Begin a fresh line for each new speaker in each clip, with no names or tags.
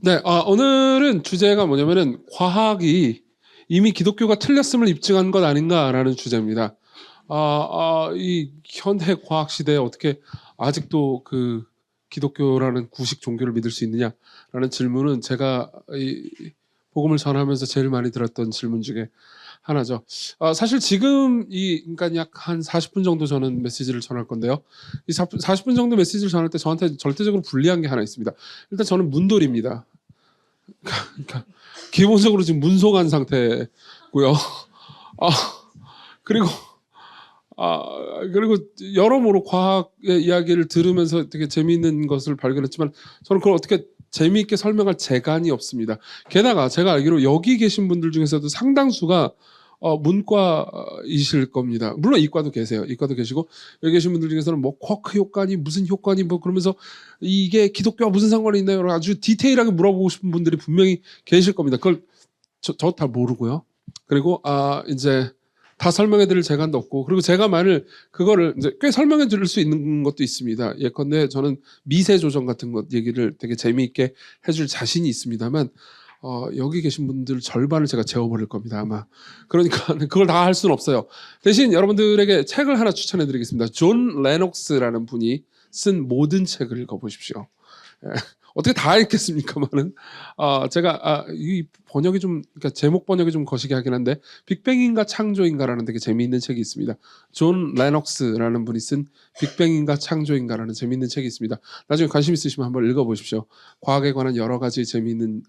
네, 오늘은 주제가 뭐냐면은 과학이 이미 기독교가 틀렸음을 입증한 것 아닌가라는 주제입니다. 이 현대 과학 시대에 어떻게 아직도 그 기독교라는 구식 종교를 믿을 수 있느냐라는 질문은 제가 이 복음을 전하면서 제일 많이 들었던 질문 중에 하나죠. 사실 지금 그러니까 약 한 40분 정도 저는 메시지를 전할 건데요. 이 40분 정도 메시지를 전할 때 저한테 절대적으로 불리한 게 하나 있습니다. 일단 저는 문돌입니다. 그러니까 기본적으로 지금 문송한 상태고요. 아, 그리고 아, 그리고 여러모로 과학의 이야기를 들으면서 되게 재미있는 것을 발견했지만 저는 그걸 어떻게 재미있게 설명할 재간이 없습니다. 게다가 제가 알기로 여기 계신 분들 중에서도 상당수가 문과이실 겁니다. 물론 이과도 계세요. 이과도 계시고 여기 계신 분들 중에서는 뭐 쿼크 효과니 무슨 효과니 뭐 그러면서 이게 기독교와 무슨 상관이 있나요? 아주 디테일하게 물어보고 싶은 분들이 분명히 계실 겁니다. 그걸 저 다 모르고요. 그리고 이제 다 설명해 드릴 재간도 없고, 그리고 제가 만일 그거를 이제 꽤 설명해 드릴 수 있는 것도 있습니다. 예컨대 저는 미세 조정 같은 것 얘기를 되게 재미있게 해줄 자신이 있습니다만 여기 계신 분들 절반을 제가 재워버릴 겁니다 아마. 그러니까 그걸 다 할 수는 없어요. 대신 여러분들에게 책을 하나 추천해 드리겠습니다. 존 레녹스라는 분이 쓴 모든 책을 읽어보십시오. 예. 어떻게 다 읽겠습니까만은 제가 이 번역이 좀, 그러니까 제목 번역이 좀 거시기 하긴 한데 빅뱅인가 창조인가라는 되게 재미있는 책이 있습니다. 존 레녹스라는 분이 쓴 빅뱅인가 창조인가라는 재미있는 책이 있습니다. 나중에 관심 있으시면 한번 읽어보십시오. 과학에 관한 여러 가지 재미있는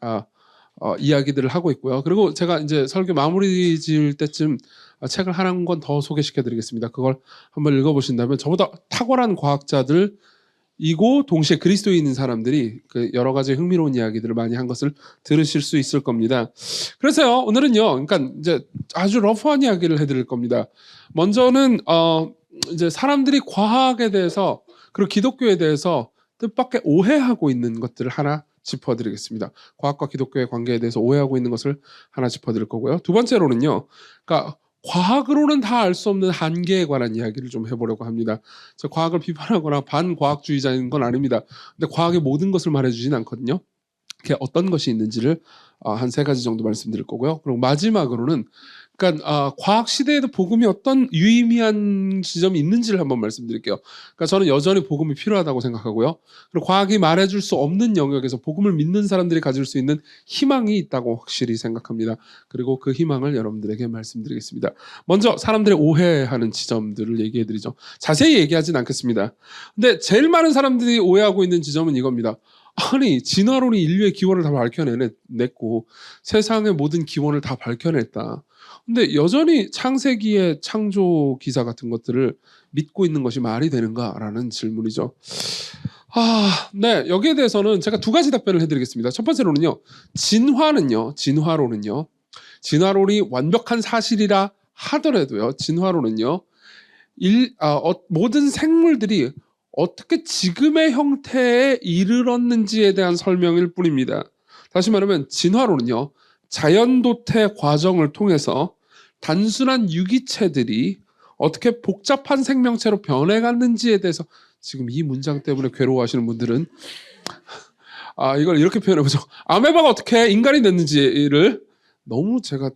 이야기들을 하고 있고요. 그리고 제가 이제 설교 마무리 지을 때쯤 책을 한 권 더 소개시켜 드리겠습니다. 그걸 한번 읽어보신다면 저보다 탁월한 과학자들 이고 동시에 그리스도인인 사람들이 그 여러 가지 흥미로운 이야기들을 많이 한 것을 들으실 수 있을 겁니다. 그래서요, 오늘은요, 그러니까 이제 아주 러프한 이야기를 해드릴 겁니다. 먼저는 이제 사람들이 과학에 대해서 그리고 기독교에 대해서 뜻밖의 오해하고 있는 것들을 하나 짚어드리겠습니다. 과학과 기독교의 관계에 대해서 오해하고 있는 것을 하나 짚어드릴 거고요. 두 번째로는요, 그러니까 과학으로는 다 알 수 없는 한계에 관한 이야기를 좀 해보려고 합니다. 저 과학을 비판하거나 반과학주의자인 건 아닙니다. 근데 과학의 모든 것을 말해주진 않거든요. 그게 어떤 것이 있는지를 한 세 가지 정도 말씀드릴 거고요. 그리고 마지막으로는 그러니까 과학 시대에도 복음이 어떤 유의미한 지점이 있는지를 한번 말씀드릴게요. 그러니까 저는 여전히 복음이 필요하다고 생각하고요. 그리고 과학이 말해줄 수 없는 영역에서 복음을 믿는 사람들이 가질 수 있는 희망이 있다고 확실히 생각합니다. 그리고 그 희망을 여러분들에게 말씀드리겠습니다. 먼저 사람들의 오해하는 지점들을 얘기해드리죠. 자세히 얘기하진 않겠습니다. 근데 제일 많은 사람들이 오해하고 있는 지점은 이겁니다. 아니, 진화론이 인류의 기원을 다 밝혀냈고 세상의 모든 기원을 다 밝혀냈다. 근데 여전히 창세기의 창조 기사 같은 것들을 믿고 있는 것이 말이 되는가라는 질문이죠. 네, 여기에 대해서는 제가 두 가지 답변을 해드리겠습니다. 첫 번째로는요, 진화론이 완벽한 사실이라 하더라도요, 진화론은요, 모든 생물들이 어떻게 지금의 형태에 이르렀는지에 대한 설명일 뿐입니다. 다시 말하면 진화론은요, 자연도태 과정을 통해서 단순한 유기체들이 어떻게 복잡한 생명체로 변해갔는지에 대해서, 지금 이 문장 때문에 괴로워하시는 분들은 이걸 이렇게 표현해보죠. 아메바가 어떻게 인간이 됐는지를 너무 제가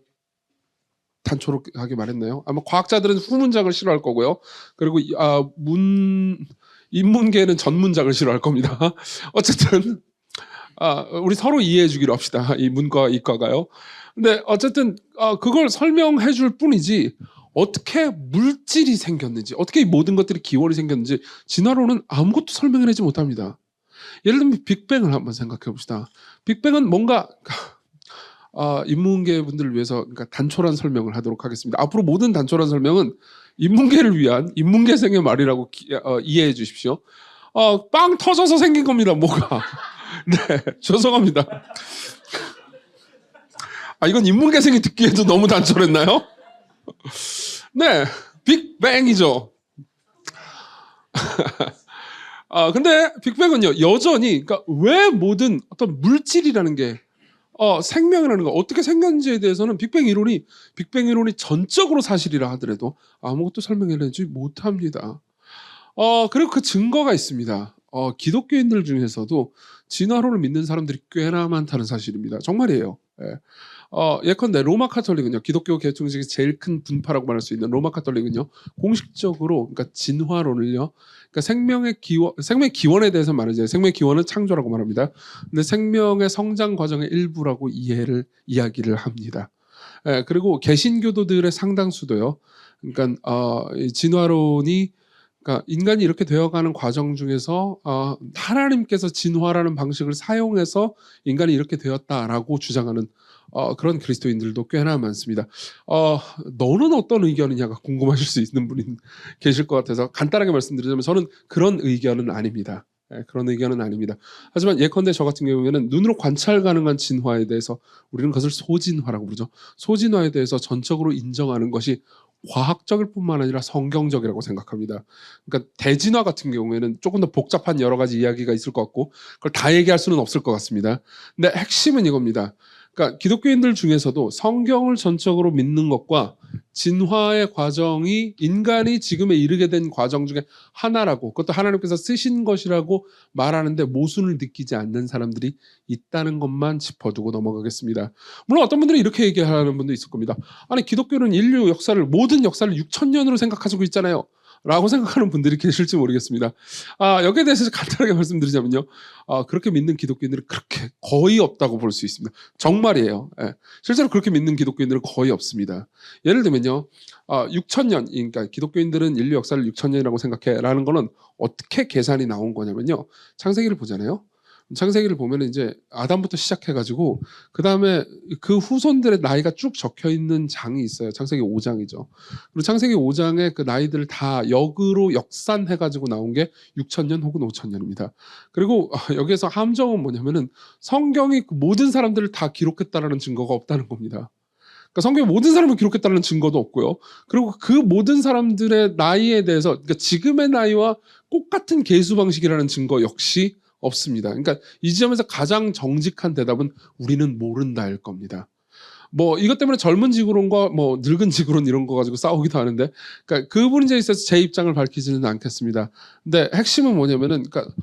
단초롭게 말했나요? 아마 과학자들은 후문장을 싫어할 거고요. 그리고 인문계는 전문장을 싫어할 겁니다. 어쨌든 우리 서로 이해해 주기로 합시다. 이 문과 이과가요. 근데 어쨌든 그걸 설명해 줄 뿐이지 어떻게 물질이 생겼는지, 어떻게 이 모든 것들이 기원이 생겼는지 진화론은 아무것도 설명해내지 못합니다. 예를 들면 빅뱅을 한번 생각해 봅시다. 빅뱅은 뭔가 인문계 분들을 위해서 그러니까 단촐한 설명을 하도록 하겠습니다. 앞으로 모든 단촐한 설명은 인문계를 위한 인문계생의 말이라고 이해해 주십시오. 빵 터져서 생긴 겁니다. 뭐가. 네, 죄송합니다. 이건 인문계생이 듣기에도 너무 단촐했나요? 네, 빅뱅이죠. 근데 빅뱅은요, 여전히, 그러니까 왜 모든 어떤 물질이라는 게, 생명이라는 거 어떻게 생겼는지에 대해서는 빅뱅 이론이 전적으로 사실이라 하더라도 아무것도 설명해내지 못합니다. 그리고 그 증거가 있습니다. 기독교인들 중에서도 진화론을 믿는 사람들이 꽤나 많다는 사실입니다. 정말이에요. 예. 예컨대 로마 카톨릭은요, 기독교 계통 중에 제일 큰 분파라고 말할 수 있는 로마 카톨릭은요, 공식적으로 그러니까 진화론을요, 그러니까 생명의 기원에 대해서 말하죠. 생명의 기원은 창조라고 말합니다. 근데 생명의 성장 과정의 일부라고 이야기를 합니다. 예, 그리고 개신교도들의 상당수도요. 그러니까 이 진화론이 그러니까 인간이 이렇게 되어가는 과정 중에서 하나님께서 진화라는 방식을 사용해서 인간이 이렇게 되었다라고 주장하는 그런 그리스도인들도 꽤나 많습니다. 너는 어떤 의견이냐가 궁금하실 수 있는 분이 계실 것 같아서 간단하게 말씀드리자면 저는 그런 의견은 아닙니다. 예, 그런 의견은 아닙니다. 하지만 예컨대 저 같은 경우에는 눈으로 관찰 가능한 진화에 대해서 우리는 그것을 소진화라고 부르죠. 소진화에 대해서 전적으로 인정하는 것이 과학적일 뿐만 아니라 성경적이라고 생각합니다. 그러니까 대진화 같은 경우에는 조금 더 복잡한 여러 가지 이야기가 있을 것 같고 그걸 다 얘기할 수는 없을 것 같습니다. 근데 핵심은 이겁니다. 그러니까 기독교인들 중에서도 성경을 전적으로 믿는 것과 진화의 과정이 인간이 지금에 이르게 된 과정 중에 하나라고, 그것도 하나님께서 쓰신 것이라고 말하는데 모순을 느끼지 않는 사람들이 있다는 것만 짚어두고 넘어가겠습니다. 물론 어떤 분들이 이렇게 얘기하는 분도 있을 겁니다. 아니 기독교는 인류 역사를 모든 역사를 6,000년으로 생각하시고 있잖아요. 라고 생각하는 분들이 계실지 모르겠습니다. 여기에 대해서 간단하게 말씀드리자면요. 그렇게 믿는 기독교인들은 그렇게 거의 없다고 볼 수 있습니다. 정말이에요. 예. 실제로 그렇게 믿는 기독교인들은 거의 없습니다. 예를 들면요. 6,000년, 그러니까 기독교인들은 인류 역사를 6,000년이라고 생각해 라는 거는 어떻게 계산이 나온 거냐면요. 창세기를 보잖아요. 창세기를 보면 이제 아담부터 시작해가지고 그 다음에 그 후손들의 나이가 쭉 적혀 있는 장이 있어요. 창세기 5장이죠. 그리고 창세기 5장의 그 나이들을 다 역으로 역산해가지고 나온 게 6,000년 혹은 5,000년입니다. 그리고 여기에서 함정은 뭐냐면은 성경이 그 모든 사람들을 다 기록했다라는 증거가 없다는 겁니다. 그러니까 성경에 모든 사람을 기록했다는 증거도 없고요. 그리고 그 모든 사람들의 나이에 대해서 그러니까 지금의 나이와 똑같은 계수 방식이라는 증거 역시 없습니다. 그러니까 이 지점에서 가장 정직한 대답은 우리는 모른다일 겁니다. 뭐 이것 때문에 젊은 지구론과 뭐 늙은 지구론 이런 거 가지고 싸우기도 하는데, 그러니까 그 문제에 있어서 제 입장을 밝히지는 않겠습니다. 근데 핵심은 뭐냐면은, 그러니까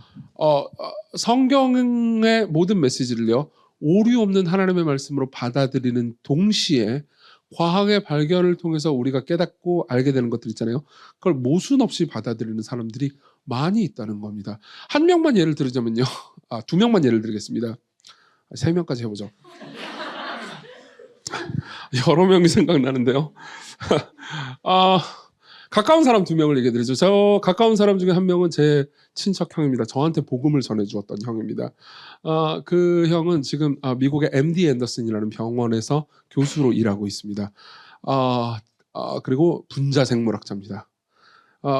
성경의 모든 메시지를요 오류 없는 하나님의 말씀으로 받아들이는 동시에 과학의 발견을 통해서 우리가 깨닫고 알게 되는 것들 있잖아요. 그걸 모순 없이 받아들이는 사람들이 많이 있다는 겁니다. 한 명만 예를 들자면요. 두 명만 예를 들겠습니다. 세 명까지 해보죠. 여러 명이 생각나는데요. 가까운 사람 두 명을 얘기해 드리죠. 저 가까운 사람 중에 한 명은 제 친척 형입니다. 저한테 복음을 전해 주었던 형입니다. 그 형은 지금 미국의 MD 앤더슨이라는 병원에서 교수로 일하고 있습니다. 그리고 분자생물학자입니다.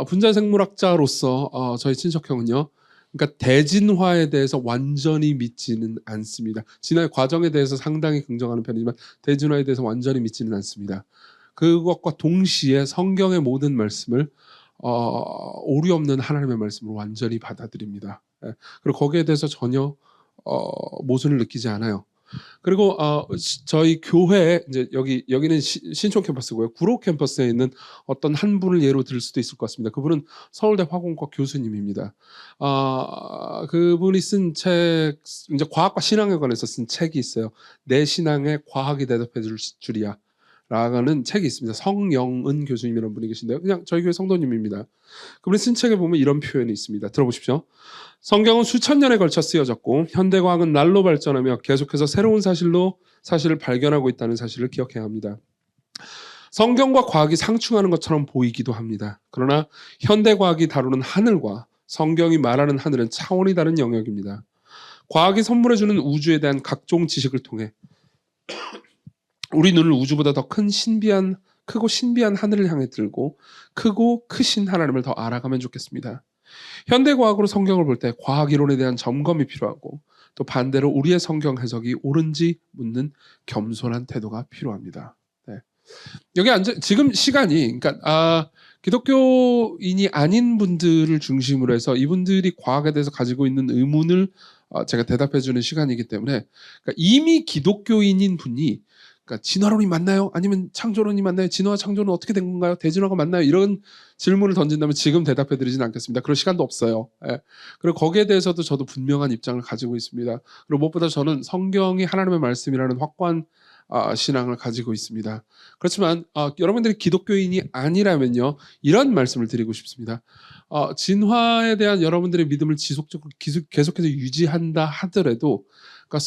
분자생물학자로서 저희 친척 형은요. 그러니까 대진화에 대해서 완전히 믿지는 않습니다. 진화의 과정에 대해서 상당히 긍정하는 편이지만 대진화에 대해서 완전히 믿지는 않습니다. 그것과 동시에 성경의 모든 말씀을 오류 없는 하나님의 말씀을 완전히 받아들입니다. 예. 그리고 거기에 대해서 전혀 모순을 느끼지 않아요. 그리고 저희 교회 이제 여기는 신촌 캠퍼스고요. 구로 캠퍼스에 있는 어떤 한 분을 예로 들 수도 있을 것 같습니다. 그분은 서울대 화공과 교수님입니다. 그분이 쓴 책, 이제 과학과 신앙에 관해서 쓴 책이 있어요. 내 신앙에 과학이 대답해 줄 줄이야. 라는 책이 있습니다. 성영은 교수님이라는 분이 계신데요. 그냥 저희 교회 성도님입니다. 그분이 쓴 책에 보면 이런 표현이 있습니다. 들어보십시오. 성경은 수천 년에 걸쳐 쓰여졌고 현대과학은 날로 발전하며 계속해서 새로운 사실을 발견하고 있다는 사실을 기억해야 합니다. 성경과 과학이 상충하는 것처럼 보이기도 합니다. 그러나 현대과학이 다루는 하늘과 성경이 말하는 하늘은 차원이 다른 영역입니다. 과학이 선물해주는 우주에 대한 각종 지식을 통해 우리 눈을 우주보다 더 크고 신비한 하늘을 향해 들고 크고 크신 하나님을 더 알아가면 좋겠습니다. 현대과학으로 성경을 볼 때 과학 이론에 대한 점검이 필요하고 또 반대로 우리의 성경 해석이 옳은지 묻는 겸손한 태도가 필요합니다. 네. 여기 지금 시간이 그러니까 기독교인이 아닌 분들을 중심으로 해서 이분들이 과학에 대해서 가지고 있는 의문을 제가 대답해 주는 시간이기 때문에 그러니까 이미 기독교인인 분이 그러니까 진화론이 맞나요? 아니면 창조론이 맞나요? 진화와 창조는 어떻게 된 건가요? 대진화가 맞나요? 이런 질문을 던진다면 지금 대답해 드리진 않겠습니다. 그럴 시간도 없어요. 예. 그리고 거기에 대해서도 저도 분명한 입장을 가지고 있습니다. 그리고 무엇보다 저는 성경이 하나님의 말씀이라는 확고한 신앙을 가지고 있습니다. 그렇지만 여러분들이 기독교인이 아니라면요, 이런 말씀을 드리고 싶습니다. 진화에 대한 여러분들의 믿음을 지속적으로 계속해서 유지한다 하더라도, 그러니까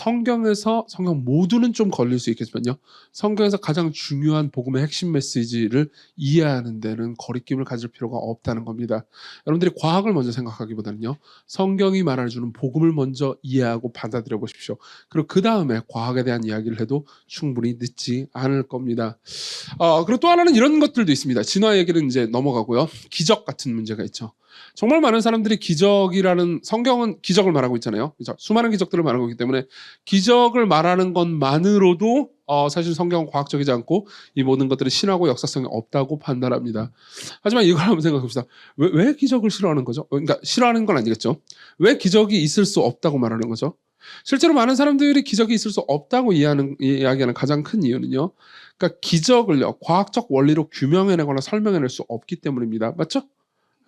성경 모두는 좀 걸릴 수 있겠지만요, 성경에서 가장 중요한 복음의 핵심 메시지를 이해하는 데는 거리낌을 가질 필요가 없다는 겁니다. 여러분들이 과학을 먼저 생각하기보다는요, 성경이 말해주는 복음을 먼저 이해하고 받아들여 보십시오. 그리고 그 다음에 과학에 대한 이야기를 해도 충분히 늦지 않을 겁니다. 그리고 또 하나는 이런 것들도 있습니다. 진화 얘기는 이제 넘어가고요. 기적 같은 문제가 있죠. 정말 많은 사람들이 기적이라는, 성경은 기적을 말하고 있잖아요. 그렇죠? 수많은 기적들을 말하고 있기 때문에 기적을 말하는 것만으로도 사실 성경은 과학적이지 않고 이 모든 것들은 신하고 역사성이 없다고 판단합니다. 하지만 이걸 한번 생각해 봅시다. 왜 기적을 싫어하는 거죠? 그러니까 싫어하는 건 아니겠죠. 왜 기적이 있을 수 없다고 말하는 거죠? 실제로 많은 사람들이 기적이 있을 수 없다고 이야기하는 가장 큰 이유는요, 그러니까 기적을요, 과학적 원리로 규명해내거나 설명해낼 수 없기 때문입니다. 맞죠?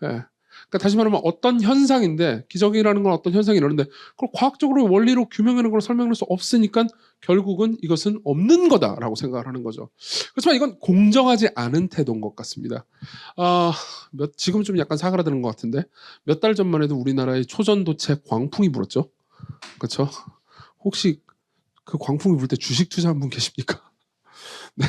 예. 그러니까 다시 말하면 어떤 현상인데, 기적이라는 건 어떤 현상이 일어나는데 그걸 과학적으로 원리로 규명해내거나 설명할 수 없으니까 결국은 이것은 없는 거다라고 생각을 하는 거죠. 그렇지만 이건 공정하지 않은 태도인 것 같습니다. 지금 좀 약간 사그라드는 것 같은데, 몇 달 전만 해도 우리나라에 초전도체 광풍이 불었죠. 그렇죠? 혹시 그 광풍이 불 때 주식 투자한 분 계십니까? 네.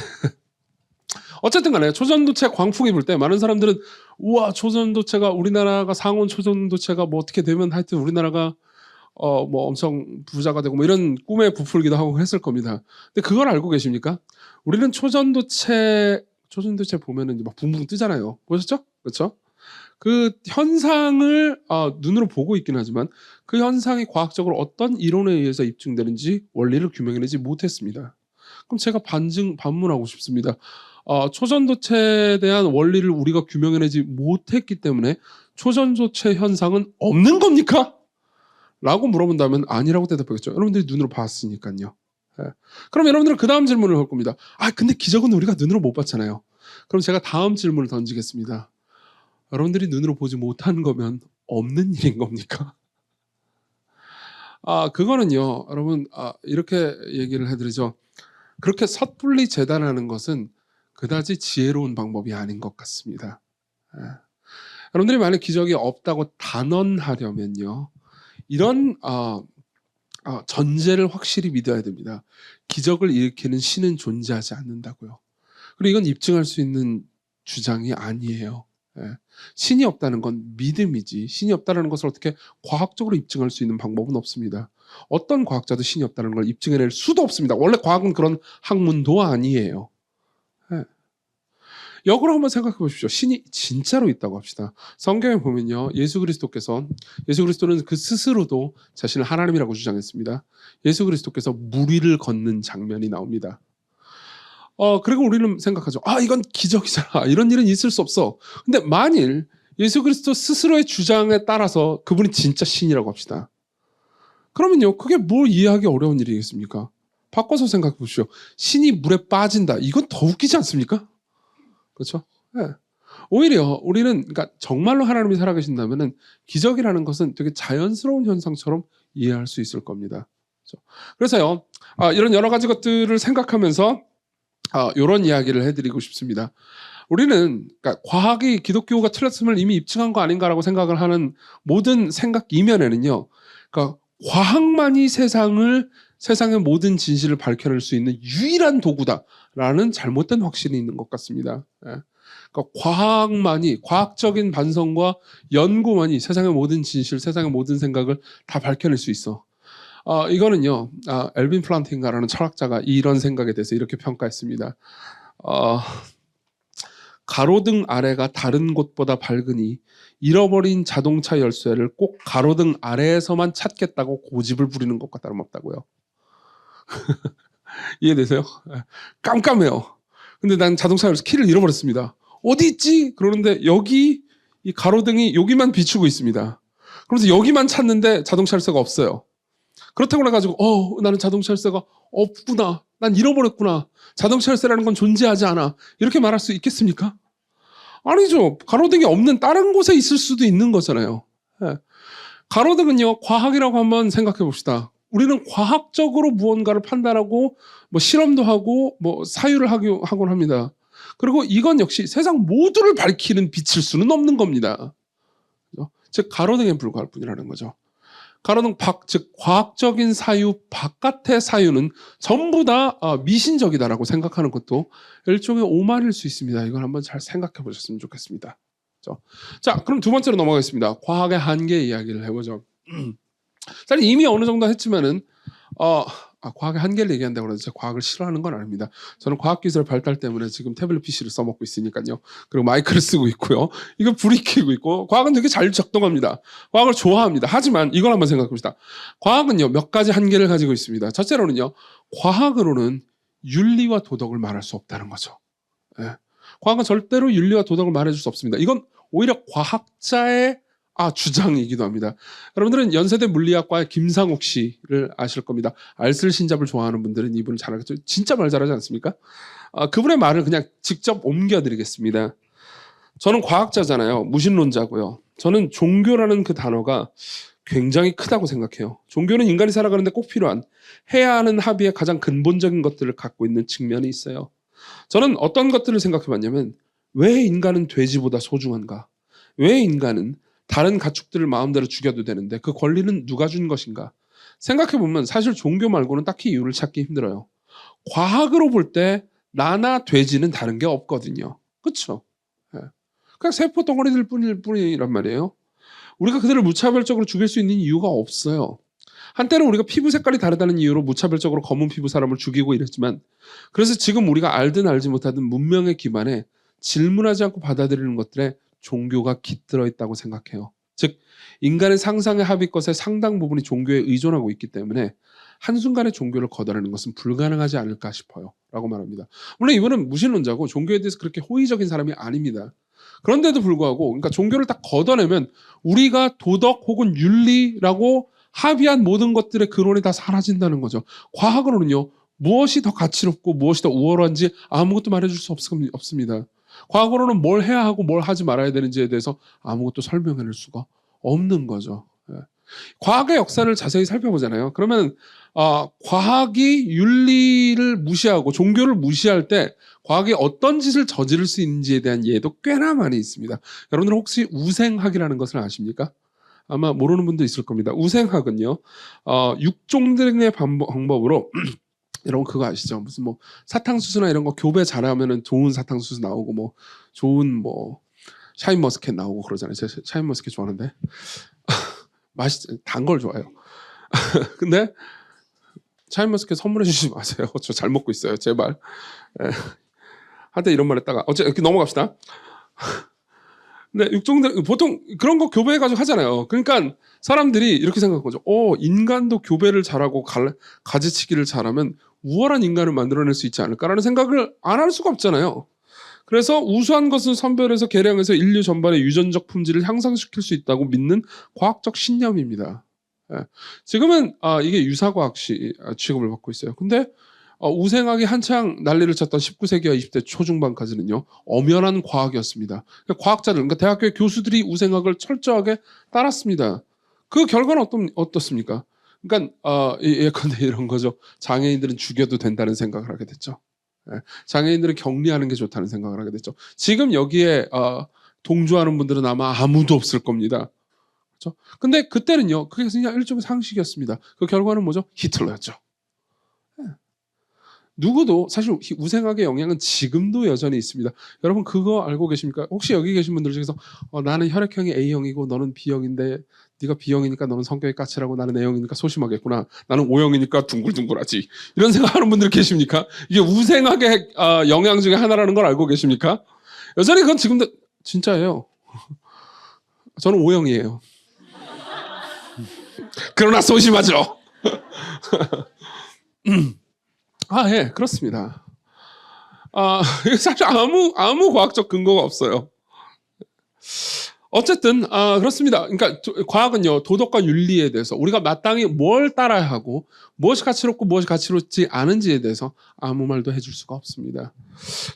어쨌든 간에 초전도체 광풍이 불 때 많은 사람들은, 우와, 초전도체가, 우리나라가 상온 초전도체가 뭐 어떻게 되면 하여튼 우리나라가 뭐 엄청 부자가 되고 뭐 이런 꿈에 부풀기도 하고 했을 겁니다. 근데 그걸 알고 계십니까? 우리는 초전도체 보면은 막 붕붕 뜨잖아요. 보셨죠? 그렇죠? 그 현상을 눈으로 보고 있긴 하지만 그 현상이 과학적으로 어떤 이론에 의해서 입증되는지 원리를 규명해내지 못했습니다. 그럼 제가 반문하고 싶습니다. 초전도체에 대한 원리를 우리가 규명해내지 못했기 때문에 초전도체 현상은 없는 겁니까? 라고 물어본다면 아니라고 대답하겠죠. 여러분들이 눈으로 봤으니까요. 예. 그럼 여러분들은 그 다음 질문을 할 겁니다. 근데 기적은 우리가 눈으로 못 봤잖아요. 그럼 제가 다음 질문을 던지겠습니다. 여러분들이 눈으로 보지 못한 거면 없는 일인 겁니까? 그거는요, 여러분, 이렇게 얘기를 해드리죠. 그렇게 섣불리 재단하는 것은 그다지 지혜로운 방법이 아닌 것 같습니다. 예. 여러분들이 만약 기적이 없다고 단언하려면요, 이런 전제를 확실히 믿어야 됩니다. 기적을 일으키는 신은 존재하지 않는다고요. 그리고 이건 입증할 수 있는 주장이 아니에요. 예. 신이 없다는 건 믿음이지, 신이 없다는 것을 어떻게 과학적으로 입증할 수 있는 방법은 없습니다. 어떤 과학자도 신이 없다는 걸 입증해낼 수도 없습니다. 원래 과학은 그런 학문도 아니에요. 예. 역으로 한번 생각해 보십시오. 신이 진짜로 있다고 합시다. 성경에 보면요, 예수 그리스도는 그 스스로도 자신을 하나님이라고 주장했습니다. 예수 그리스도께서 물 위를 걷는 장면이 나옵니다. 그리고 우리는 생각하죠. 이건 기적이잖아. 이런 일은 있을 수 없어. 근데 만일 예수 그리스도 스스로의 주장에 따라서 그분이 진짜 신이라고 합시다. 그러면요, 그게 뭘 이해하기 어려운 일이겠습니까? 바꿔서 생각해 보십시오. 신이 물에 빠진다. 이건 더 웃기지 않습니까? 그렇죠? 네. 오히려 우리는, 그러니까 정말로 하나님이 살아계신다면은 기적이라는 것은 되게 자연스러운 현상처럼 이해할 수 있을 겁니다. 그렇죠? 그래서요, 이런 여러 가지 것들을 생각하면서 이런 이야기를 해드리고 싶습니다. 우리는, 그러니까 과학이 기독교가 틀렸음을 이미 입증한 거 아닌가라고 생각을 하는 모든 생각 이면에는요, 그러니까 과학만이 세상의 모든 진실을 밝혀낼 수 있는 유일한 도구다라는 잘못된 확신이 있는 것 같습니다. 예. 그러니까 과학적인 반성과 연구만이 세상의 모든 진실, 세상의 모든 생각을 다 밝혀낼 수 있어. 이거는요, 엘빈 플란팅가라는 철학자가 이런 생각에 대해서 이렇게 평가했습니다. 가로등 아래가 다른 곳보다 밝으니 잃어버린 자동차 열쇠를 꼭 가로등 아래에서만 찾겠다고 고집을 부리는 것과 다름없다고요. 이해되세요? 깜깜해요. 근데 난 자동차 열쇠 키를 잃어버렸습니다. 어디 있지? 그러는데 여기 이 가로등이 여기만 비추고 있습니다. 그래서 여기만 찾는데 자동차 열쇠가 없어요. 그렇다고 해가지고 나는 자동차 열쇠가 없구나, 난 잃어버렸구나. 자동차 열쇠라는 건 존재하지 않아. 이렇게 말할 수 있겠습니까? 아니죠. 가로등이 없는 다른 곳에 있을 수도 있는 거잖아요. 예. 가로등은요, 과학이라고 한번 생각해 봅시다. 우리는 과학적으로 무언가를 판단하고, 뭐 실험도 하고, 뭐 사유를 하곤 합니다. 그리고 이건 역시 세상 모두를 밝히는 빛일 수는 없는 겁니다. 그죠? 즉, 가로등에 불과할 뿐이라는 거죠. 가로등 밖, 즉 과학적인 사유 바깥의 사유는 전부 다 미신적이다라고 생각하는 것도 일종의 오만일 수 있습니다. 이걸 한번 잘 생각해 보셨으면 좋겠습니다. 그렇죠? 자, 그럼 두 번째로 넘어가겠습니다. 과학의 한계 이야기를 해보죠. 사실 이미 어느 정도 했지만은 과학의 한계를 얘기한다고 해서 제가 과학을 싫어하는 건 아닙니다. 저는 과학기술 발달 때문에 지금 태블릿 PC를 써먹고 있으니까요. 그리고 마이크를 쓰고 있고요. 이거 불이 켜고 있고 과학은 되게 잘 작동합니다. 과학을 좋아합니다. 하지만 이걸 한번 생각해 봅시다. 과학은요 몇 가지 한계를 가지고 있습니다. 첫째로는요 과학으로는 윤리와 도덕을 말할 수 없다는 거죠. 예. 과학은 절대로 윤리와 도덕을 말해줄 수 없습니다. 이건 오히려 과학자의 주장이기도 합니다. 여러분들은 연세대 물리학과의 김상욱 씨를 아실 겁니다. 알쓸신잡을 좋아하는 분들은 이분을 잘 알겠죠. 진짜 말 잘하지 않습니까? 그분의 말을 그냥 직접 옮겨드리겠습니다. 저는 과학자잖아요. 무신론자고요. 저는 종교라는 그 단어가 굉장히 크다고 생각해요. 종교는 인간이 살아가는데 꼭 필요한 해야 하는 합의의 가장 근본적인 것들을 갖고 있는 측면이 있어요. 저는 어떤 것들을 생각해봤냐면 왜 인간은 돼지보다 소중한가? 왜 인간은 다른 가축들을 마음대로 죽여도 되는데 그 권리는 누가 준 것인가? 생각해보면 사실 종교 말고는 딱히 이유를 찾기 힘들어요. 과학으로 볼 때 나나 돼지는 다른 게 없거든요. 그렇죠? 그냥 세포 덩어리들 뿐이란 말이에요. 우리가 그들을 무차별적으로 죽일 수 있는 이유가 없어요. 한때는 우리가 피부 색깔이 다르다는 이유로 무차별적으로 검은 피부 사람을 죽이고 이랬지만 그래서 지금 우리가 알든 알지 못하든 문명의 기반에 질문하지 않고 받아들이는 것들에 종교가 깃들어 있다고 생각해요. 즉 인간의 상상의 합의것의 상당 부분이 종교에 의존하고 있기 때문에 한순간에 종교를 걷어내는 것은 불가능하지 않을까 싶어요. 라고 말합니다. 물론 이분은 무신론자고 종교에 대해서 그렇게 호의적인 사람이 아닙니다. 그런데도 불구하고 그러니까 종교를 딱 걷어내면 우리가 도덕 혹은 윤리라고 합의한 모든 것들의 근원이 다 사라진다는 거죠. 과학으로는요. 무엇이 더 가치롭고 무엇이 더 우월한지 아무것도 말해줄 수 없습니다. 과거로는 뭘 해야 하고 뭘 하지 말아야 되는지에 대해서 아무것도 설명해낼 수가 없는 거죠. 과학의 역사를 자세히 살펴보잖아요. 그러면 과학이 윤리를 무시하고 종교를 무시할 때 과학이 어떤 짓을 저지를 수 있는지에 대한 예도 꽤나 많이 있습니다. 여러분들 혹시 우생학이라는 것을 아십니까? 아마 모르는 분도 있을 겁니다. 우생학은요. 육종등의 방법으로 여러분 그거 아시죠? 무슨 뭐 사탕수수나 이런 거 교배 잘하면은 좋은 사탕수수 나오고 뭐 좋은 뭐 샤인머스켓 나오고 그러잖아요. 제가 샤인머스켓 좋아하는데 단 걸 좋아해요. 근데 샤인머스켓 선물해 주지 마세요. 저 잘 먹고 있어요. 제발. 한때 이런 말 했다가 이렇게 넘어갑시다. 근데 육종들 보통 그런 거 교배해가지고 하잖아요. 그러니까 사람들이 이렇게 생각한 거죠. 인간도 교배를 잘하고 가지치기를 잘하면 우월한 인간을 만들어낼 수 있지 않을까라는 생각을 안 할 수가 없잖아요. 그래서 우수한 것을 선별해서 개량해서 인류 전반의 유전적 품질을 향상시킬 수 있다고 믿는 과학적 신념입니다. 지금은 이게 유사과학 취급을 받고 있어요. 근데 우생학이 한창 난리를 쳤던 19세기와 20대 초중반까지는요 엄연한 과학이었습니다. 과학자들, 그러니까 대학교의 교수들이 우생학을 철저하게 따랐습니다. 그 결과는 어떻습니까? 그러니까 예컨대 이런 거죠. 장애인들은 죽여도 된다는 생각을 하게 됐죠. 장애인들을 격리하는 게 좋다는 생각을 하게 됐죠. 지금 여기에 동조하는 분들은 아마 아무도 없을 겁니다. 그렇죠? 근데 그때는요, 그게 그냥 일종의 상식이었습니다. 그 결과는 뭐죠? 히틀러였죠. 누구도 사실 우생학의 영향은 지금도 여전히 있습니다. 여러분 그거 알고 계십니까? 혹시 여기 계신 분들 중에서 나는 혈액형이 A형이고 너는 B형인데 네가 B형이니까 너는 성격이 까칠하고 나는 A형이니까 소심하겠구나. 나는 O형이니까 둥글둥글하지. 이런 생각하는 분들 계십니까? 이게 우생학의 영향 중에 하나라는 걸 알고 계십니까? 여전히 그건 지금도 진짜예요. 저는 O형이에요. 그러나 소심하죠. 예, 그렇습니다. 사실 아무 과학적 근거가 없어요. 어쨌든 그렇습니다. 그러니까 과학은요 도덕과 윤리에 대해서 우리가 마땅히 뭘 따라야 하고 무엇이 가치롭고 무엇이 가치롭지 않은지에 대해서 아무 말도 해줄 수가 없습니다.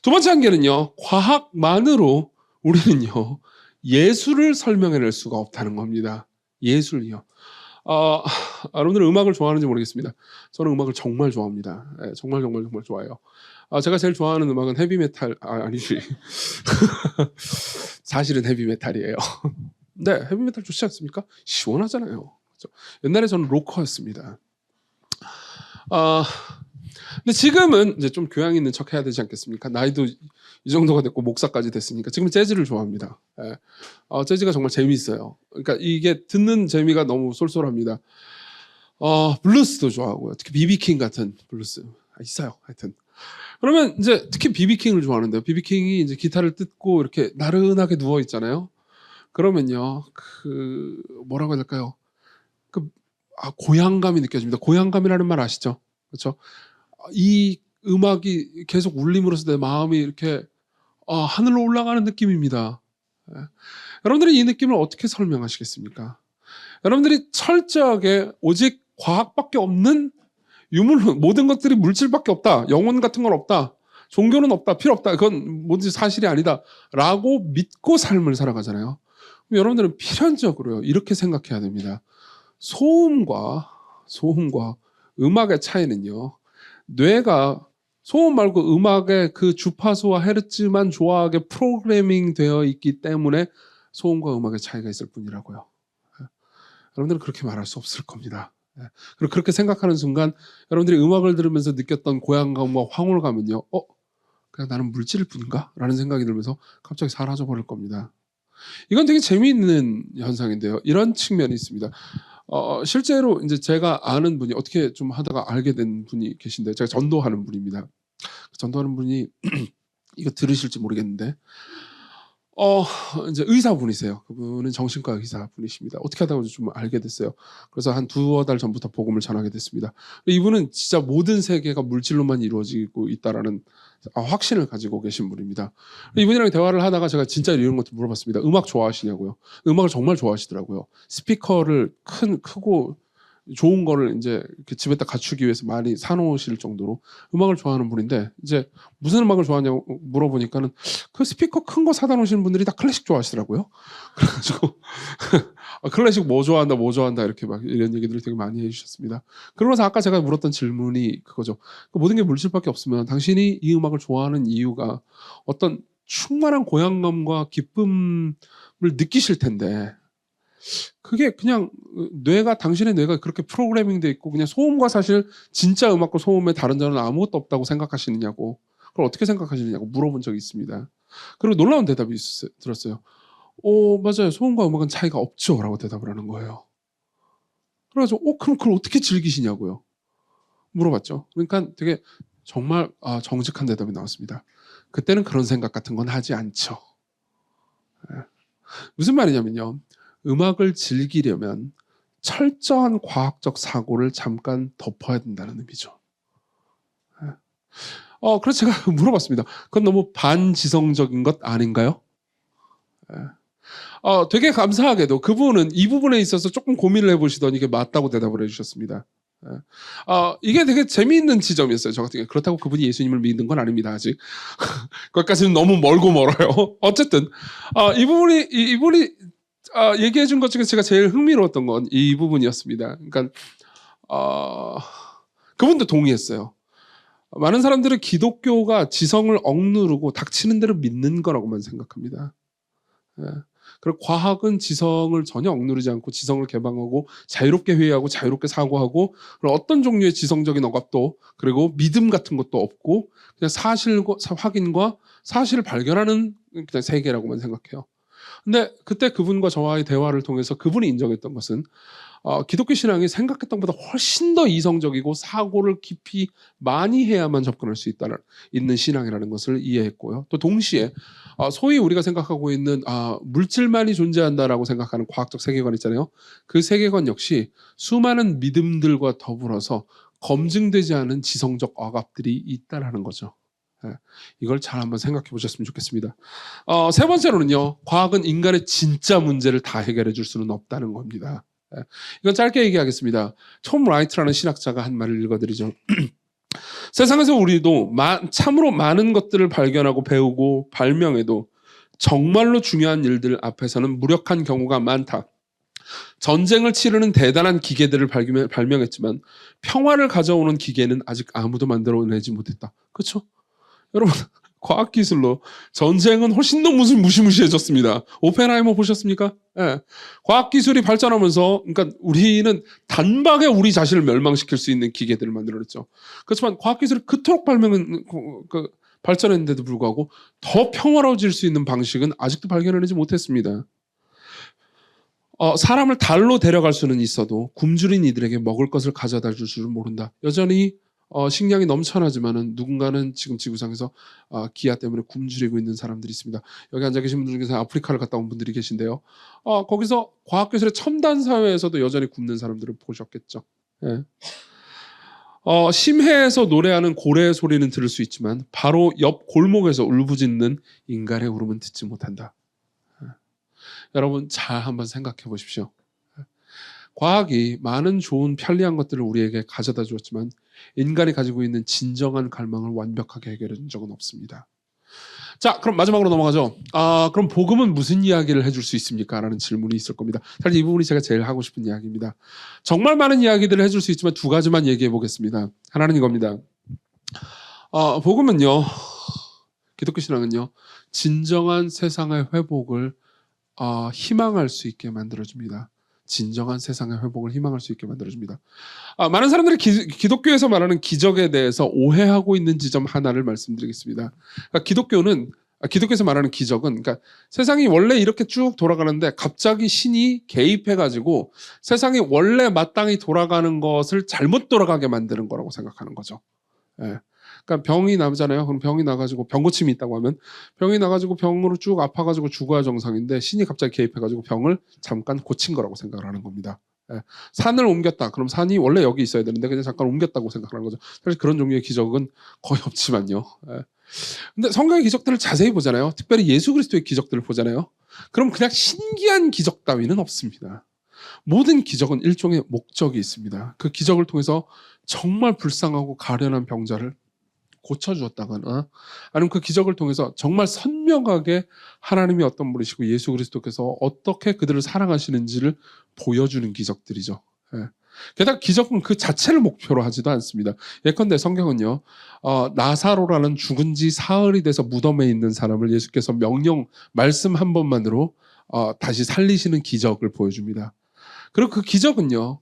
두 번째 한계는요 과학만으로 우리는요 예술을 설명해낼 수가 없다는 겁니다. 예술이요. 여러분들 음악을 좋아하는지 모르겠습니다. 저는 음악을 정말 좋아합니다. 네, 정말 정말 정말 좋아해요. 제가 제일 좋아하는 음악은 헤비메탈 아니지 사실은 헤비메탈이에요. 네, 헤비메탈 좋지 않습니까? 시원하잖아요. 그렇죠? 옛날에 저는 로커였습니다. 근데 지금은 이제 좀 교양 있는 척 해야 되지 않겠습니까? 나이도 이 정도가 됐고 목사까지 됐으니까 지금 재즈를 좋아합니다. 예. 재즈가 정말 재미있어요. 그러니까 이게 듣는 재미가 너무 쏠쏠합니다. 블루스도 좋아하고요. 특히 비비킹 같은 블루스 있어요. 하여튼 그러면 이제 특히 비비킹을 좋아하는데요. 비비킹이 이제 기타를 뜯고 이렇게 나른하게 누워 있잖아요. 그러면요, 그 뭐라고 해야 될까요? 고향감이 느껴집니다. 고향감이라는 말 아시죠? 그렇죠? 이 음악이 계속 울림으로써 내 마음이 이렇게 하늘로 올라가는 느낌입니다. 예. 여러분들이 이 느낌을 어떻게 설명하시겠습니까? 여러분들이 철저하게 오직 과학밖에 없는 유물론 모든 것들이 물질밖에 없다. 영혼 같은 건 없다. 종교는 없다. 필요 없다. 그건 뭔지 사실이 아니다. 라고 믿고 삶을 살아가잖아요. 그럼 여러분들은 필연적으로요. 이렇게 생각해야 됩니다. 소음과 음악의 차이는요. 뇌가 소음 말고 음악의 그 주파수와 헤르츠만 좋아하게 프로그래밍 되어 있기 때문에 소음과 음악의 차이가 있을 뿐이라고요. 여러분들은 그렇게 말할 수 없을 겁니다. 그리고 그렇게 생각하는 순간 여러분들이 음악을 들으면서 느꼈던 고향감과 황홀감은요. 그냥 나는 물질일 뿐인가? 라는 생각이 들면서 갑자기 사라져 버릴 겁니다. 이건 되게 재미있는 현상인데요. 이런 측면이 있습니다. 실제로 이제 제가 아는 분이 어떻게 좀 하다가 알게 된 분이 계신데 제가 전도하는 분입니다. 전도하는 분이 이거 들으실지 모르겠는데 이제 의사분이세요. 그분은 정신과 의사분이십니다. 어떻게 하다가 좀 알게 됐어요. 그래서 한 두어 달 전부터 복음을 전하게 됐습니다. 이분은 진짜 모든 세계가 물질로만 이루어지고 있다라는 확신을 가지고 계신 분입니다. 이분이랑 대화를 하다가 제가 진짜 이런 것도 물어봤습니다. 음악 좋아하시냐고요. 음악을 정말 좋아하시더라고요. 스피커를 크고 좋은 거를 이제 집에다 갖추기 위해서 많이 사놓으실 정도로 음악을 좋아하는 분인데 이제 무슨 음악을 좋아하냐고 물어보니까는 그 스피커 큰 거 사다 놓으시는 분들이 다 클래식 좋아하시더라고요. 그래가지고 클래식 뭐 좋아한다 이렇게 막 이런 얘기들을 되게 많이 해주셨습니다. 그러면서 아까 제가 물었던 질문이 그거죠. 모든 게 물질밖에 없으면 당신이 이 음악을 좋아하는 이유가 어떤 충만한 고향감과 기쁨을 느끼실 텐데 그게 그냥 당신의 뇌가 그렇게 프로그래밍 돼 있고 그냥 소음과 사실 진짜 음악과 소음의 다른 점은 아무것도 없다고 생각하시느냐고 그걸 어떻게 생각하시느냐고 물어본 적이 있습니다. 그리고 놀라운 대답이 들었어요. 맞아요. 소음과 음악은 차이가 없죠. 라고 대답을 하는 거예요. 그래가지고 그럼 그걸 어떻게 즐기시냐고요. 물어봤죠. 그러니까 되게 정말 정직한 대답이 나왔습니다. 그때는 그런 생각 같은 건 하지 않죠. 무슨 말이냐면요. 음악을 즐기려면 철저한 과학적 사고를 잠깐 덮어야 된다는 의미죠. 그래서 제가 물어봤습니다. 그건 너무 반지성적인 것 아닌가요? 되게 감사하게도 그분은 이 부분에 있어서 조금 고민을 해보시더니 이게 맞다고 대답을 해주셨습니다. 이게 되게 재미있는 지점이었어요. 저 같은 경우. 그렇다고 그분이 예수님을 믿는 건 아닙니다. 아직. 거기까지는 너무 멀고 멀어요. 어쨌든 이분이 얘기해 준 것 중에 제가 제일 흥미로웠던 건 이 부분이었습니다. 그러니까 그분도 동의했어요. 많은 사람들은 기독교가 지성을 억누르고 닥치는 대로 믿는 거라고만 생각합니다. 그리고 과학은 지성을 전혀 억누르지 않고 지성을 개방하고 자유롭게 회의하고 자유롭게 사고하고 그리고 어떤 종류의 지성적인 억압도 그리고 믿음 같은 것도 없고 그냥 사실과 확인과 사실을 발견하는 그냥 세계라고만 생각해요. 근데 그때 그분과 저와의 대화를 통해서 그분이 인정했던 것은 기독교 신앙이 생각했던 것보다 훨씬 더 이성적이고 사고를 깊이 많이 해야만 접근할 수 있는 신앙이라는 것을 이해했고요. 또 동시에 소위 우리가 생각하고 있는 물질만이 존재한다라고 생각하는 과학적 세계관 있잖아요. 그 세계관 역시 수많은 믿음들과 더불어서 검증되지 않은 지성적 억압들이 있다라는 거죠. 예, 이걸 잘 한번 생각해 보셨으면 좋겠습니다. 세 번째로는요. 과학은 인간의 진짜 문제를 다 해결해 줄 수는 없다는 겁니다. 예, 이건 짧게 얘기하겠습니다. 톰 라이트라는 신학자가 한 말을 읽어드리죠. 세상에서 우리도 참으로 많은 것들을 발견하고 배우고 발명해도 정말로 중요한 일들 앞에서는 무력한 경우가 많다. 전쟁을 치르는 대단한 기계들을 발명했지만 평화를 가져오는 기계는 아직 아무도 만들어내지 못했다. 그렇죠? 여러분, 과학기술로 전쟁은 훨씬 더 무시무시해졌습니다. 오펜하이머 보셨습니까? 예. 과학기술이 발전하면서, 그러니까 우리는 단박에 우리 자신을 멸망시킬 수 있는 기계들을 만들어냈죠. 그렇지만 과학기술이 그토록 발전했는데도 불구하고 더 평화로워질 수 있는 방식은 아직도 발견해내지 못했습니다. 사람을 달로 데려갈 수는 있어도 굶주린 이들에게 먹을 것을 가져다 줄 줄은 모른다. 여전히 식량이 넘쳐나지만은 누군가는 지금 지구상에서 기아 때문에 굶주리고 있는 사람들이 있습니다. 여기 앉아 계신 분들 중에서 아프리카를 갔다 온 분들이 계신데요. 거기서 과학기술의 첨단 사회에서도 여전히 굶는 사람들을 보셨겠죠. 예. 심해에서 노래하는 고래의 소리는 들을 수 있지만 바로 옆 골목에서 울부짖는 인간의 울음은 듣지 못한다. 예. 여러분 잘 한번 생각해 보십시오. 과학이 많은 좋은 편리한 것들을 우리에게 가져다 주었지만 인간이 가지고 있는 진정한 갈망을 완벽하게 해결해 준 적은 없습니다. 자, 그럼 마지막으로 넘어가죠. 그럼 복음은 무슨 이야기를 해줄 수 있습니까? 라는 질문이 있을 겁니다. 사실 이 부분이 제가 제일 하고 싶은 이야기입니다. 정말 많은 이야기들을 해줄 수 있지만 두 가지만 얘기해 보겠습니다. 하나는 이겁니다. 복음은요, 기독교 신앙은요, 진정한 세상의 회복을 희망할 수 있게 만들어줍니다. 진정한 세상의 회복을 희망할 수 있게 만들어줍니다. 많은 사람들이 기독교에서 말하는 기적에 대해서 오해하고 있는 지점 하나를 말씀드리겠습니다. 그러니까 기독교에서 말하는 기적은, 그러니까 세상이 원래 이렇게 쭉 돌아가는데 갑자기 신이 개입해가지고 세상이 원래 마땅히 돌아가는 것을 잘못 돌아가게 만드는 거라고 생각하는 거죠. 예. 그러니까 병이 나잖아요. 그럼 병이 나가지고 병고침이 있다고 하면 병이 나가지고 병으로 쭉 아파가지고 죽어야 정상인데 신이 갑자기 개입해가지고 병을 잠깐 고친 거라고 생각을 하는 겁니다. 예. 산을 옮겼다. 그럼 산이 원래 여기 있어야 되는데 그냥 잠깐 옮겼다고 생각하는 거죠. 사실 그런 종류의 기적은 거의 없지만요. 예. 근데 성경의 기적들을 자세히 보잖아요. 특별히 예수 그리스도의 기적들을 보잖아요. 그럼 그냥 신기한 기적 따위는 없습니다. 모든 기적은 일종의 목적이 있습니다. 그 기적을 통해서 정말 불쌍하고 가련한 병자를 고쳐주었다거나 아니면 그 기적을 통해서 정말 선명하게 하나님이 어떤 분이시고 예수 그리스도께서 어떻게 그들을 사랑하시는지를 보여주는 기적들이죠. 예. 게다가 기적은 그 자체를 목표로 하지도 않습니다. 예컨대 성경은요, 나사로라는 죽은 지 사흘이 돼서 무덤에 있는 사람을 예수께서 말씀 한 번만으로 다시 살리시는 기적을 보여줍니다. 그리고 그 기적은요,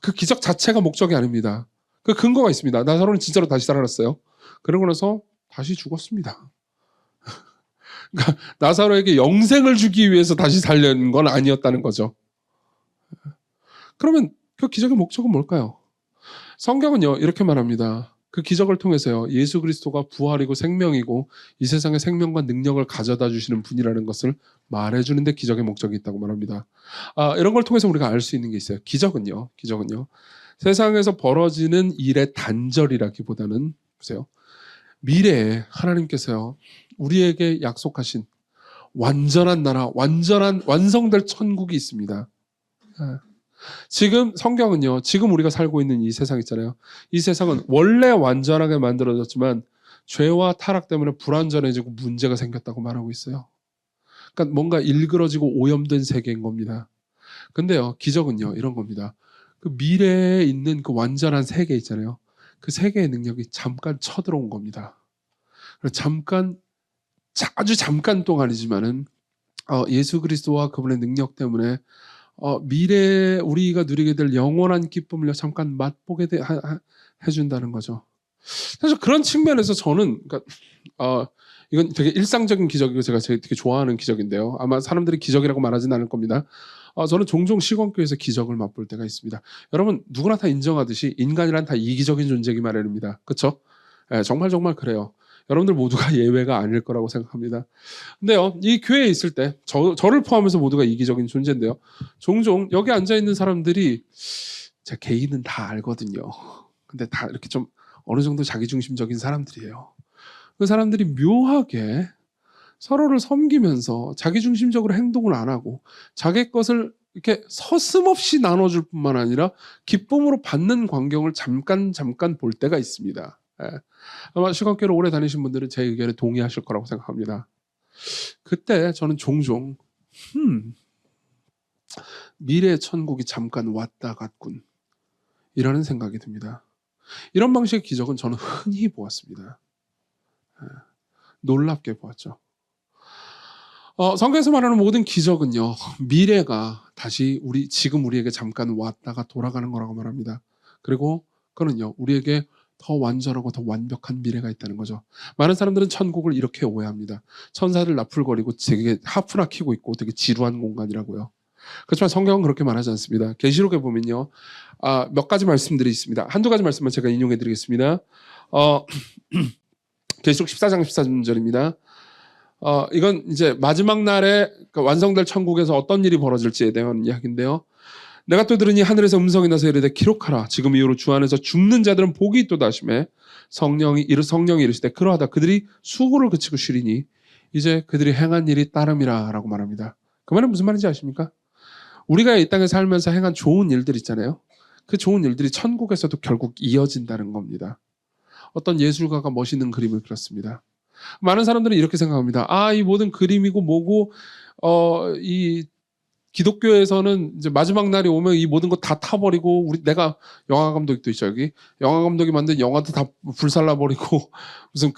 그 기적 자체가 목적이 아닙니다. 그 근거가 있습니다. 나사로는 진짜로 다시 살아났어요. 그러고 나서 다시 죽었습니다. 그러니까 나사로에게 영생을 주기 위해서 다시 살려는 건 아니었다는 거죠. 그러면 그 기적의 목적은 뭘까요? 성경은요 이렇게 말합니다. 그 기적을 통해서요 예수 그리스도가 부활이고 생명이고 이 세상에 생명과 능력을 가져다 주시는 분이라는 것을 말해주는 데 기적의 목적이 있다고 말합니다. 이런 걸 통해서 우리가 알 수 있는 게 있어요. 기적은요 세상에서 벌어지는 일의 단절이라기보다는 보세요. 미래에 하나님께서요 우리에게 약속하신 완전한 나라, 완성될 천국이 있습니다. 지금 성경은요, 지금 우리가 살고 있는 이 세상 있잖아요. 이 세상은 원래 완전하게 만들어졌지만 죄와 타락 때문에 불완전해지고 문제가 생겼다고 말하고 있어요. 그러니까 뭔가 일그러지고 오염된 세계인 겁니다. 근데요, 기적은요, 이런 겁니다. 그 미래에 있는 그 완전한 세계 있잖아요. 그 세계의 능력이 잠깐 쳐들어온 겁니다. 잠깐, 아주 잠깐 동안이지만은 예수 그리스도와 그분의 능력 때문에 미래에 우리가 누리게 될 영원한 기쁨을 잠깐 맛보게 해준다는 거죠. 사실 그런 측면에서 저는 이건 되게 일상적인 기적이고 제가 되게 좋아하는 기적인데요. 아마 사람들이 기적이라고 말하진 않을 겁니다. 저는 종종 시건교회에서 기적을 맛볼 때가 있습니다. 여러분 누구나 다 인정하듯이 인간이란 다 이기적인 존재이기 마련입니다. 그렇죠? 정말 그래요. 여러분들 모두가 예외가 아닐 거라고 생각합니다. 근데요, 이 교회에 있을 때 저를 포함해서 모두가 이기적인 존재인데요. 종종 여기 앉아있는 사람들이 제 개인은 다 알거든요. 근데 다 이렇게 좀 어느 정도 자기중심적인 사람들이에요. 그 사람들이 묘하게 서로를 섬기면서 자기중심적으로 행동을 안 하고 자기 것을 이렇게 서슴없이 나눠줄 뿐만 아니라 기쁨으로 받는 광경을 잠깐 볼 때가 있습니다. 예. 아마 시간교를 오래 다니신 분들은 제 의견에 동의하실 거라고 생각합니다. 그때 저는 종종 미래의 천국이 잠깐 왔다 갔군 이라는 생각이 듭니다. 이런 방식의 기적은 저는 흔히 보았습니다. 예. 놀랍게 보았죠. 성경에서 말하는 모든 기적은요, 미래가 다시 지금 우리에게 잠깐 왔다가 돌아가는 거라고 말합니다. 그리고 그거는요, 우리에게 더 완전하고 더 완벽한 미래가 있다는 거죠. 많은 사람들은 천국을 이렇게 오해합니다. 천사들 나풀거리고 되게 하프나 키고 있고 되게 지루한 공간이라고요. 그렇지만 성경은 그렇게 말하지 않습니다. 계시록에 보면요, 몇 가지 말씀들이 있습니다. 한두 가지 말씀만 제가 인용해 드리겠습니다. 계시록 14장 14절입니다. 이건 이제 마지막 날에 완성될 천국에서 어떤 일이 벌어질지에 대한 이야기인데요. 내가 또 들으니 하늘에서 음성이 나서 이르되 기록하라. 지금 이후로 주 안에서 죽는 자들은 복이 있도다 하시매 성령이 이르시되 그러하다 그들이 수고를 그치고 쉬리니 이제 그들이 행한 일이 따름이라 라고 말합니다. 그 말은 무슨 말인지 아십니까? 우리가 이 땅에 살면서 행한 좋은 일들 있잖아요. 그 좋은 일들이 천국에서도 결국 이어진다는 겁니다. 어떤 예술가가 멋있는 그림을 그렸습니다. 많은 사람들은 이렇게 생각합니다. 이 모든 그림이고 뭐고 이 기독교에서는 이제 마지막 날이 오면 이 모든 거 다 타버리고 내가 영화 감독도 있죠. 여기 영화 감독이 만든 영화도 다 불살라버리고 무슨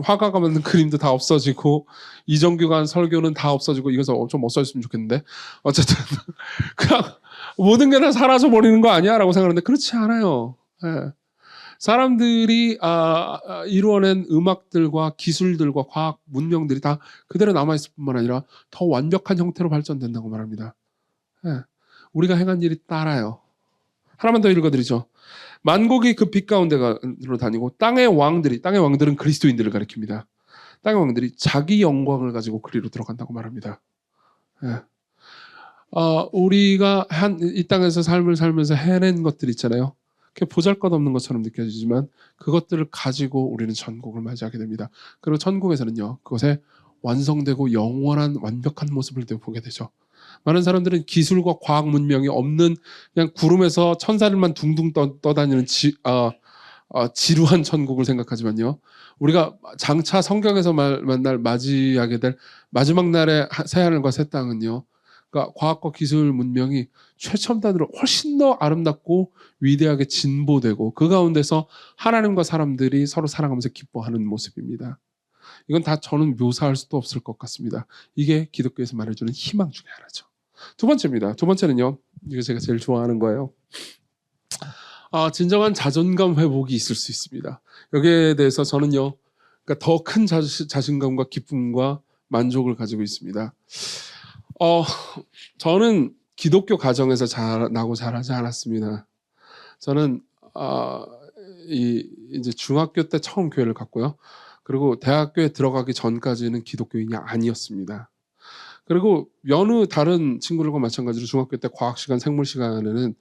화가가 만든 그림도 다 없어지고 이정규가 한 설교는 다 없어지고 이것은 좀 없어졌으면 좋겠는데 어쨌든 그냥 모든 게 다 사라져 버리는 거 아니야라고 생각하는데 그렇지 않아요. 예. 사람들이 이루어낸 음악들과 기술들과 과학 문명들이 다 그대로 남아있을 뿐만 아니라 더 완벽한 형태로 발전된다고 말합니다. 예. 우리가 행한 일이 따라요. 하나만 더 읽어드리죠. 만국이 그 빛 가운데로 다니고 땅의 왕들은 그리스도인들을 가리킵니다. 땅의 왕들이 자기 영광을 가지고 그리로 들어간다고 말합니다. 예. 우리가 이 땅에서 삶을 살면서 해낸 것들 있잖아요. 보잘것없는 것처럼 느껴지지만 그것들을 가지고 우리는 천국을 맞이하게 됩니다. 그리고 천국에서는요, 그것에 완성되고 영원한 완벽한 모습을 보게 되죠. 많은 사람들은 기술과 과학 문명이 없는 그냥 구름에서 천사들만 둥둥 떠다니는 지루한 천국을 생각하지만요, 우리가 장차 성경에서 맞이하게 될 마지막 날의 새하늘과 새 땅은요, 그러니까 과학과 기술 문명이 최첨단으로 훨씬 더 아름답고 위대하게 진보되고 그 가운데서 하나님과 사람들이 서로 사랑하면서 기뻐하는 모습입니다. 이건 다 저는 묘사할 수도 없을 것 같습니다. 이게 기독교에서 말해주는 희망 중에 하나죠. 두 번째입니다. 두 번째는요, 이거 제가 제일 좋아하는 거예요. 진정한 자존감 회복이 있을 수 있습니다. 여기에 대해서 저는요, 그러니까 더 큰 자신감과 기쁨과 만족을 가지고 있습니다. 저는 기독교 가정에서 나고 자라지 않았습니다. 저는 이제 중학교 때 처음 교회를 갔고요. 그리고 대학교에 들어가기 전까지는 기독교인이 아니었습니다. 그리고 여느 다른 친구들과 마찬가지로 중학교 때 과학 시간, 생물 시간에는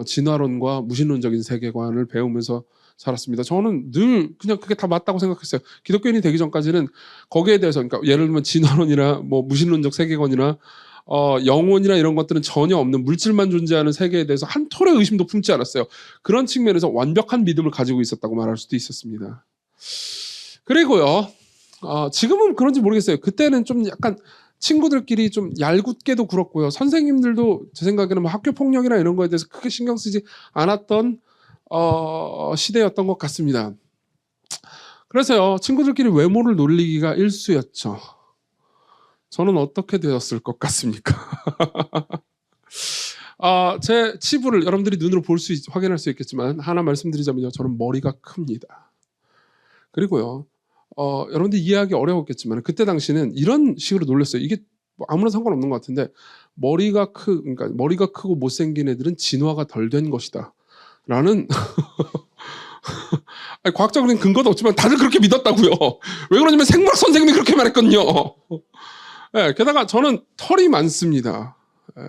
진화론과 무신론적인 세계관을 배우면서 살았습니다. 저는 늘 그냥 그게 다 맞다고 생각했어요. 기독교인이 되기 전까지는 거기에 대해서, 그러니까 예를 들면 진화론이나 뭐 무신론적 세계관이나 영혼이나 이런 것들은 전혀 없는 물질만 존재하는 세계에 대해서 한 톨의 의심도 품지 않았어요. 그런 측면에서 완벽한 믿음을 가지고 있었다고 말할 수도 있었습니다. 그리고요, 지금은 그런지 모르겠어요. 그때는 좀 약간 친구들끼리 좀 얄궂게도 굴었고요. 선생님들도 제 생각에는 뭐 학교 폭력이나 이런 거에 대해서 크게 신경 쓰지 않았던 시대였던 것 같습니다. 그래서요, 친구들끼리 외모를 놀리기가 일쑤였죠. 저는 어떻게 되었을 것 같습니까? 제 치부를 여러분들이 눈으로 확인할 수 있겠지만 하나 말씀드리자면요, 저는 머리가 큽니다. 그리고요, 여러분들 이해하기 어려웠겠지만 그때 당시는 이런 식으로 놀렸어요. 이게 뭐 아무나 상관없는 것 같은데 그러니까 머리가 크고 못생긴 애들은 진화가 덜 된 것이다 라는 과학적인 근거도 없지만 다들 그렇게 믿었다고요. 왜 그러냐면 생물학 선생님이 그렇게 말했거든요. 네, 게다가 저는 털이 많습니다. 네,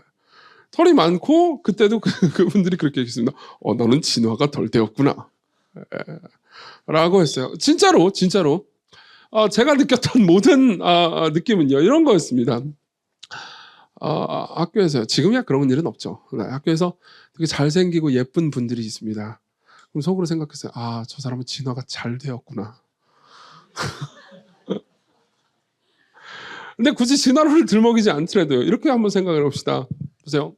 털이 많고 그때도 그분들이 그렇게 얘기했습니다. 너는 진화가 덜 되었구나. 라고 했어요. 진짜로 제가 느꼈던 모든 느낌은요 이런 거였습니다. 학교에서요. 지금이야 그런 일은 없죠. 학교에서 되게 잘생기고 예쁜 분들이 있습니다. 그럼 속으로 생각했어요. 저 사람은 진화가 잘 되었구나. 근데 굳이 진화론을 들먹이지 않더라도요. 이렇게 한번 생각을 해봅시다. 보세요.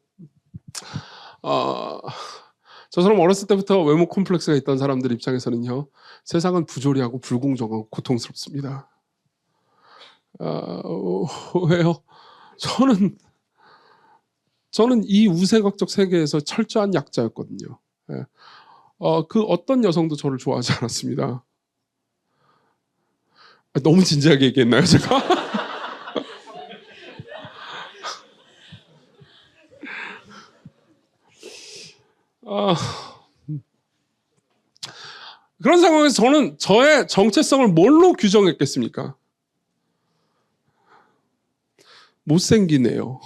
저 사람 어렸을 때부터 외모 콤플렉스가 있던 사람들 입장에서는요. 세상은 부조리하고 불공정하고 고통스럽습니다. 왜요? 저는 이 우세각적 세계에서 철저한 약자였거든요. 예. 그 어떤 여성도 저를 좋아하지 않았습니다. 너무 진지하게 얘기했나요, 제가? 그런 상황에서 저는 저의 정체성을 뭘로 규정했겠습니까? 못생긴 애요.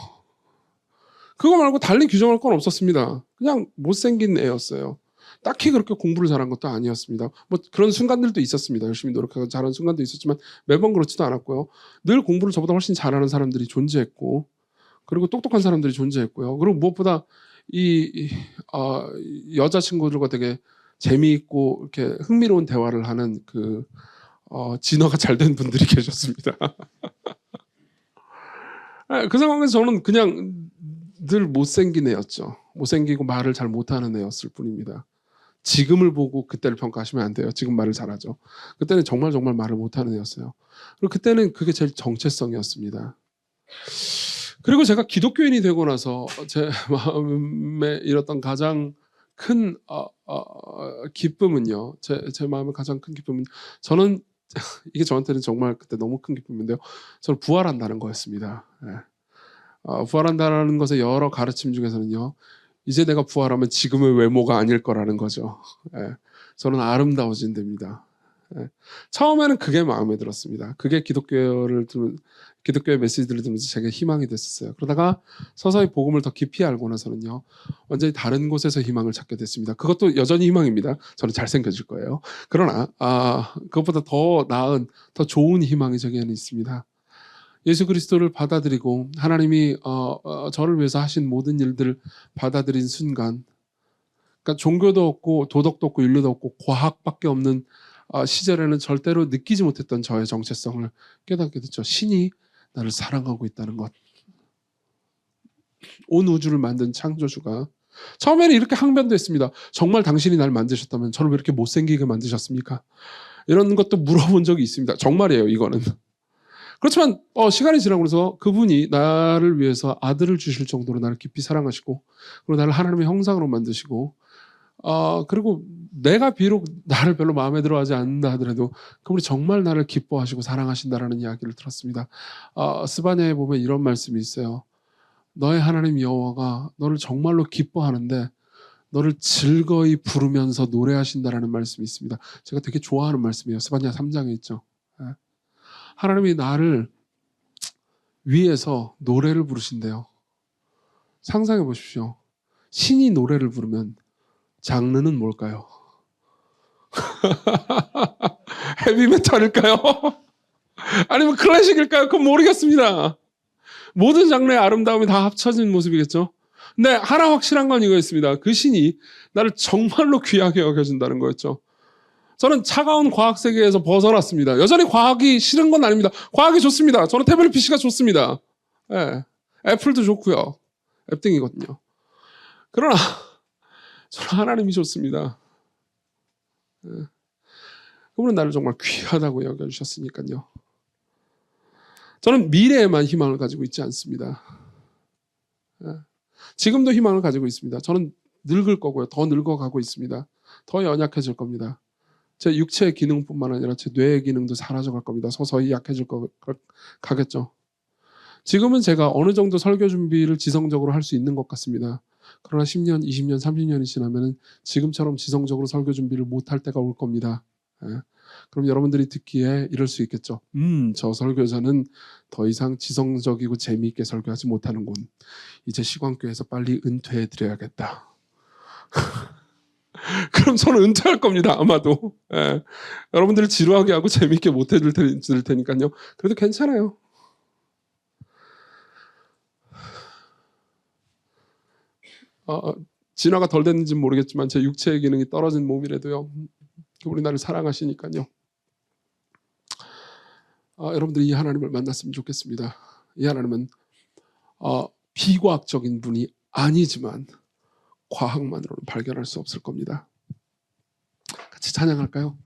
그거 말고 달리 규정할 건 없었습니다. 그냥 못생긴 애였어요. 딱히 그렇게 공부를 잘한 것도 아니었습니다. 뭐 그런 순간들도 있었습니다. 열심히 노력하고 잘하는 순간도 있었지만 매번 그렇지도 않았고요. 늘 공부를 저보다 훨씬 잘하는 사람들이 존재했고, 그리고 똑똑한 사람들이 존재했고요. 그리고 무엇보다 여자친구들과 되게 재미있고 이렇게 흥미로운 대화를 하는 진화가 잘 된 분들이 계셨습니다. 그 상황에서 저는 그냥 늘 못생긴 애였죠. 못생기고 말을 잘 못하는 애였을 뿐입니다. 지금을 보고 그때를 평가하시면 안 돼요. 지금 말을 잘하죠. 그때는 정말 말을 못하는 애였어요. 그리고 그때는 그게 제일 정체성이었습니다. 그리고 제가 기독교인이 되고 나서 제 마음에 일었던 가장 큰 기쁨은요. 제 마음의 가장 큰 기쁨은 저는 이게 저한테는 정말 그때 너무 큰 기쁨인데요. 저는 부활한다는 거였습니다. 부활한다는 것의 여러 가르침 중에서는요. 이제 내가 부활하면 지금의 외모가 아닐 거라는 거죠. 저는 아름다워진 됩니다. 처음에는 그게 마음에 들었습니다. 그게 기독교의 메시지들을 들으면서 제게 희망이 됐었어요. 그러다가 서서히 복음을 더 깊이 알고 나서는요. 완전히 다른 곳에서 희망을 찾게 됐습니다. 그것도 여전히 희망입니다. 저는 잘생겨질 거예요. 그러나 그것보다 더 나은, 더 좋은 희망이 저기에는 있습니다. 예수 그리스도를 받아들이고 하나님이 저를 위해서 하신 모든 일들을 받아들인 순간, 그러니까 종교도 없고 도덕도 없고 윤리도 없고 과학밖에 없는 시절에는 절대로 느끼지 못했던 저의 정체성을 깨닫게 됐죠. 신이 나를 사랑하고 있다는 것. 온 우주를 만든 창조주가 처음에는 이렇게 항변도 했습니다. 정말 당신이 날 만드셨다면 저를 왜 이렇게 못생기게 만드셨습니까? 이런 것도 물어본 적이 있습니다. 정말이에요, 이거는. 그렇지만 시간이 지나고 나서 그분이 나를 위해서 아들을 주실 정도로 나를 깊이 사랑하시고, 그리고 나를 하나님의 형상으로 만드시고, 그리고 내가 비록 나를 별로 마음에 들어하지 않는다 하더라도 그분이 정말 나를 기뻐하시고 사랑하신다라는 이야기를 들었습니다. 스바냐에 보면 이런 말씀이 있어요. 너의 하나님 여호와가 너를 정말로 기뻐하는데 너를 즐거이 부르면서 노래하신다라는 말씀이 있습니다. 제가 되게 좋아하는 말씀이에요. 스바냐 3장에 있죠. 하나님이 나를 위해서 노래를 부르신대요. 상상해 보십시오. 신이 노래를 부르면 장르는 뭘까요? 헤비메탈일까요? 아니면 클래식일까요? 그건 모르겠습니다. 모든 장르의 아름다움이 다 합쳐진 모습이겠죠. 근데 하나 확실한 건 이거였습니다. 그 신이 나를 정말로 귀하게 여겨준다는 거였죠. 저는 차가운 과학 세계에서 벗어났습니다. 여전히 과학이 싫은 건 아닙니다. 과학이 좋습니다. 저는 태블릿 PC가 좋습니다. 애플도 좋고요. 앱등이거든요. 그러나 저는 하나님이 좋습니다. 그분은 나를 정말 귀하다고 여겨주셨으니까요. 저는 미래에만 희망을 가지고 있지 않습니다. 지금도 희망을 가지고 있습니다. 저는 늙을 거고요. 더 늙어가고 있습니다. 더 연약해질 겁니다. 제 육체의 기능뿐만 아니라 제 뇌의 기능도 사라져갈 겁니다. 서서히 약해질 가겠죠. 지금은 제가 어느 정도 설교 준비를 지성적으로 할 수 있는 것 같습니다. 그러나 10년, 20년, 30년이 지나면 지금처럼 지성적으로 설교 준비를 못할 때가 올 겁니다. 그럼 여러분들이 듣기에 이럴 수 있겠죠. 저 설교자는 더 이상 지성적이고 재미있게 설교하지 못하는군. 이제 시광교에서 빨리 은퇴해 드려야겠다. 그럼 저는 은퇴할 겁니다. 아마도. 예. 여러분들을 지루하게 하고 재미있게 못 해줄 테니까요. 그래도 괜찮아요. 진화가 덜 됐는지는 모르겠지만 제 육체의 기능이 떨어진 몸이라도요. 그분이 나를 사랑하시니까요. 여러분들이 이 하나님을 만났으면 좋겠습니다. 이 하나님은 비과학적인 분이 아니지만 과학만으로는 발견할 수 없을 겁니다. 같이 찬양할까요?